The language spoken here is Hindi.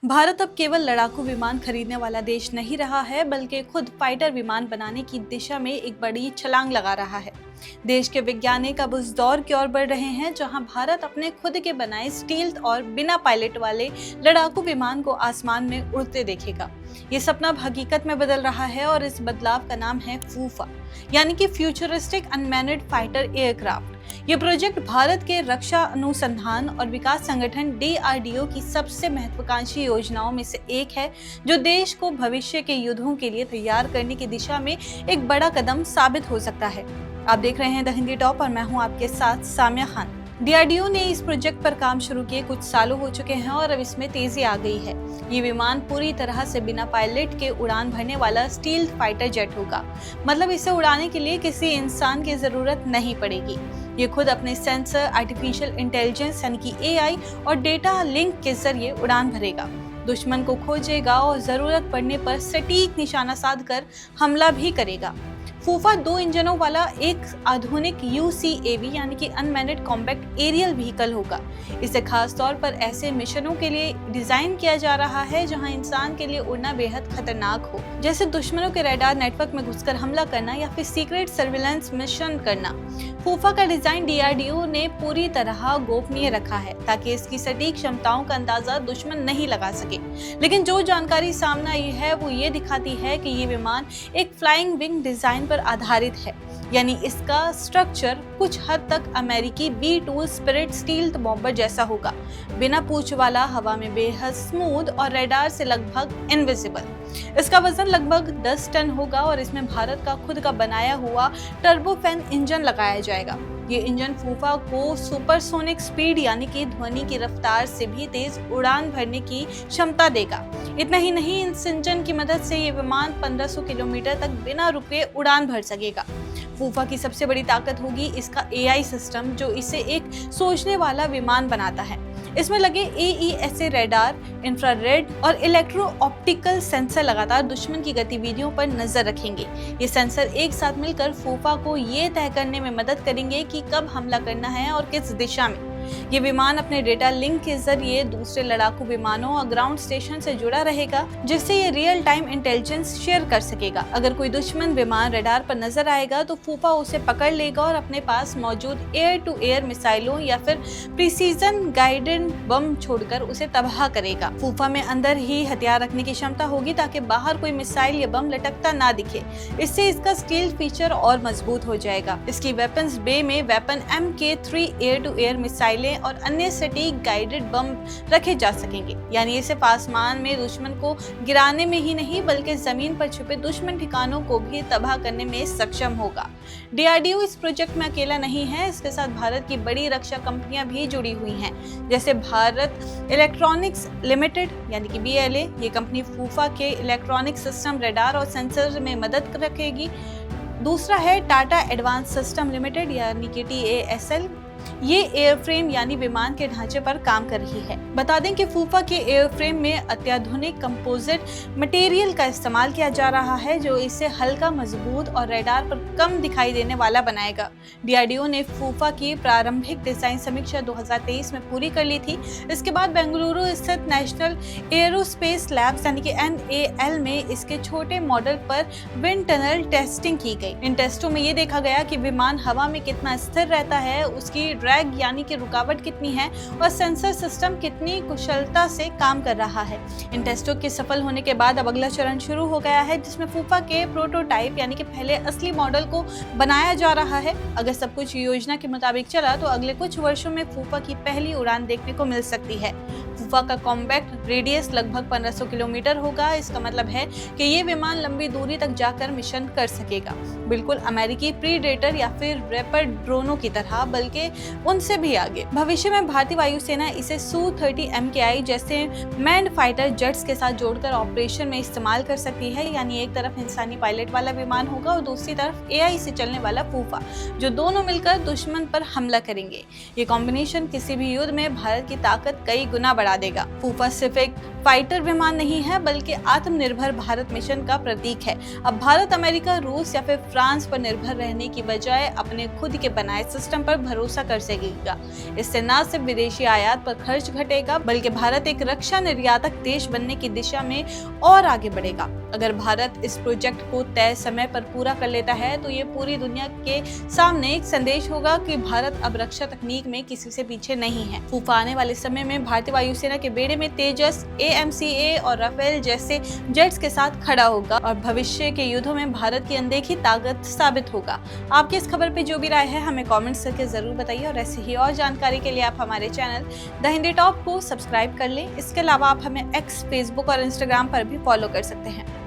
भारत अब केवल लड़ाकू विमान खरीदने वाला देश नहीं रहा है, बल्कि खुद फाइटर विमान बनाने की दिशा में एक बड़ी छलांग लगा रहा है। देश के वैज्ञानिक अब उस दौर की ओर बढ़ रहे हैं जहां भारत अपने खुद के बनाए स्टील्थ और बिना पायलट वाले लड़ाकू विमान को आसमान में उड़ते देखेगा। ये सपना अब हकीकत में बदल रहा है और इस बदलाव का नाम है फूफा, यानी कि फ्यूचरिस्टिक अनमैन्ड फाइटर एयरक्राफ्ट। ये प्रोजेक्ट भारत के रक्षा अनुसंधान और विकास संगठन DRDO की सबसे महत्वाकांक्षी योजनाओं में से एक है, जो देश को भविष्य के युद्धों के लिए तैयार करने की दिशा में एक बड़ा कदम साबित हो सकता है। आप देख रहे हैं द हिंदी टॉप और मैं हूं आपके साथ सामिया खान। DRDO ने इस प्रोजेक्ट पर काम शुरू किए कुछ सालों हो चुके हैं और अब इसमें तेजी आ गई है। ये विमान पूरी तरह से बिना पायलट के उड़ान भरने वाला स्टील्थ फाइटर जेट होगा। मतलब इसे उड़ाने के लिए किसी इंसान की जरूरत नहीं पड़ेगी। ये खुद अपने सेंसर, आर्टिफिशियल इंटेलिजेंस यानी कि AI और डेटा लिंक के जरिए उड़ान भरेगा, दुश्मन को खोजेगा और जरूरत पड़ने पर सटीक निशाना साधकर हमला भी करेगा। फूफा 2 इंजनों वाला एक आधुनिक UCAV यानी कि अनमैन्ड कॉम्बैक्ट एरियल व्हीकल होगा। इसे खास तौर पर ऐसे मिशनों के लिए डिजाइन किया जा रहा है जहां इंसान के लिए उड़ना बेहद खतरनाक हो, जैसे दुश्मनों के रडार नेटवर्क में घुसकर हमला करना या फिर सीक्रेट सर्विलांस मिशन करना। फूफा का डिजाइन DRDO ने पूरी तरह गोपनीय रखा है ताकि इसकी सटीक क्षमताओं का अंदाजा दुश्मन नहीं लगा सके। लेकिन जो जानकारी सामने आई है वो ये दिखाती है कि ये विमान एक फ्लाइंग विंग डिजाइन पर आधारित है, यानी इसका स्ट्रक्चर कुछ हद तक अमेरिकी B-2 स्पिरिट स्टील्थ बॉम्बर जैसा होगा, बिना पूंछ वाला, हवा में बेहद स्मूथ और रडार से लगभग इनविजिबल। इसका वजन लगभग 10 टन होगा और इसमें भारत का खुद का बनाया हुआ टर्बोफैन इंजन लगाया जाएगा। ये इंजन फूफा को सुपरसोनिक स्पीड यानी कि ध्वनि की रफ्तार से भी तेज उड़ान भरने की क्षमता देगा। इतना ही नहीं, इस इंजन की मदद से ये विमान 1500 किलोमीटर तक बिना रुके उड़ान भर सकेगा। फूफा की सबसे बड़ी ताकत होगी इसका AI सिस्टम, जो इसे एक सोचने वाला विमान बनाता है। इसमें लगे AESA रडार, इंफ्रारेड और इलेक्ट्रो ऑप्टिकल सेंसर लगातार दुश्मन की गतिविधियों पर नजर रखेंगे। ये सेंसर एक साथ मिलकर फूफा को ये तय करने में मदद करेंगे कि कब हमला करना है और किस दिशा में। ये विमान अपने डेटा लिंक के जरिए दूसरे लड़ाकू विमानों और ग्राउंड स्टेशन से जुड़ा रहेगा, जिससे ये रियल टाइम इंटेलिजेंस शेयर कर सकेगा। अगर कोई दुश्मन विमान रडार पर नजर आएगा तो फूफा उसे पकड़ लेगा और अपने पास मौजूद एयर टू एयर मिसाइलों या फिर प्रिसीजन गाइडेड बम छोड़कर उसे तबाह करेगा। फूफा में अंदर ही हथियार रखने की क्षमता होगी ताकि बाहर कोई मिसाइल या बम लटकता ना दिखे। इससे इसका स्टील्थ फीचर और मजबूत हो जाएगा। इसकी वेपन्स बे में weapon MK3 air to air missile और अन्य सटीक गाइडेड बम रखे जा सकेंगे, यानी ये सिर्फ आसमान में दुश्मन को गिराने में ही नहीं बल्कि जमीन पर छुपे दुश्मन ठिकानों को भी तबाह करने में सक्षम होगा। DRDO इस प्रोजेक्ट में अकेला नहीं है, इसके साथ भारत की बड़ी रक्षा कंपनियां भी जुड़ी हुई हैं, जैसे भारत इलेक्ट्रॉनिक्स लिमिटेड यानी कि BLA। ये कंपनी फूफा के इलेक्ट्रॉनिक सिस्टम, रडार और सेंसर में मदद रखेगी। दूसरा है टाटा एडवांस सिस्टम लिमिटेड यानी कि TASL। ये एयरफ्रेम यानी विमान के ढांचे पर काम कर रही है। बता दें कि फूफा के एयरफ्रेम में अत्याधुनिक कंपोजिट मटेरियल का इस्तेमाल किया जा रहा है, जो इसे हल्का, मजबूत और रडार पर कम दिखाई देने वाला बनाएगा। DRDO ने फूफा की प्रारंभिक डिजाइन समीक्षा 2023 में पूरी कर ली थी। इसके बाद बेंगलुरु स्थित नेशनल एरोस्पेस लैब्स यानी कि NAL में इसके छोटे मॉडल पर विंड टनल टेस्टिंग की गई। इन टेस्टों में ये देखा गया कि विमान हवा में कितना स्थिर रहता है, उसकी ड्रैग यानी कि रुकावट कितनी है और सेंसर सिस्टम कितनी कुशलता से काम कर रहा है। इन टेस्टों के सफल होने के बाद अब अगला चरण शुरू हो गया है, जिसमें फूफा के प्रोटोटाइप यानी कि पहले असली मॉडल को बनाया जा रहा है। अगर सब कुछ योजना के मुताबिक चला तो अगले कुछ वर्षों में फूफा की पहली उड़ान देखने को मिल सकती है। फूफा का कॉम्बैक्ट रेडियस लगभग 1500 किलोमीटर होगा। इसका मतलब है कि ये विमान लंबी दूरी तक जाकर मिशन कर सकेगा, बिल्कुल अमेरिकी प्रीडेटर या फिर रैपर ड्रोनों की तरह, बल्कि उनसे भी आगे। भविष्य में भारतीय वायुसेना इसे Su-30 MKI जैसे मैन्ड फाइटर जेट्स के साथ जोड़कर ऑपरेशन में इस्तेमाल कर सकती है, यानी एक तरफ इंसानी पायलट वाला विमान होगा और दूसरी तरफ AI से चलने वाला फूफा, जो दोनों मिलकर दुश्मन पर हमला करेंगे। ये कॉम्बिनेशन किसी भी युद्ध में भारत की ताकत कई गुना बढ़ा देगा। पैसिफिक फाइटर विमान नहीं है बल्कि आत्मनिर्भर भारत मिशन का प्रतीक है। अब भारत अमेरिका, रूस या फिर फ्रांस पर निर्भर रहने की बजाय अपने खुद के बनाए सिस्टम पर भरोसा कर सकेगा। इससे न सिर्फ विदेशी आयात पर खर्च घटेगा बल्कि भारत एक रक्षा निर्यातक देश बनने की दिशा में और आगे बढ़ेगा। अगर भारत इस प्रोजेक्ट को तय समय पर पूरा कर लेता है तो ये पूरी दुनिया के सामने एक संदेश होगा कि भारत अब रक्षा तकनीक में किसी से पीछे नहीं है। फूफा आने वाले समय में भारतीय वायुसेना के बेड़े में तेजस, AMCA और राफेल जैसे जेट्स के साथ खड़ा होगा और भविष्य के युद्धों में भारत की अनदेखी ताकत साबित होगा। आपकी इस खबर पे जो भी राय है हमें कमेंट्स करके जरूर बताइए और ऐसे ही और जानकारी के लिए आप हमारे चैनल द हिंदी टॉप को सब्सक्राइब कर लें। इसके अलावा आप हमें X, Facebook और Instagram पर भी फॉलो कर सकते हैं।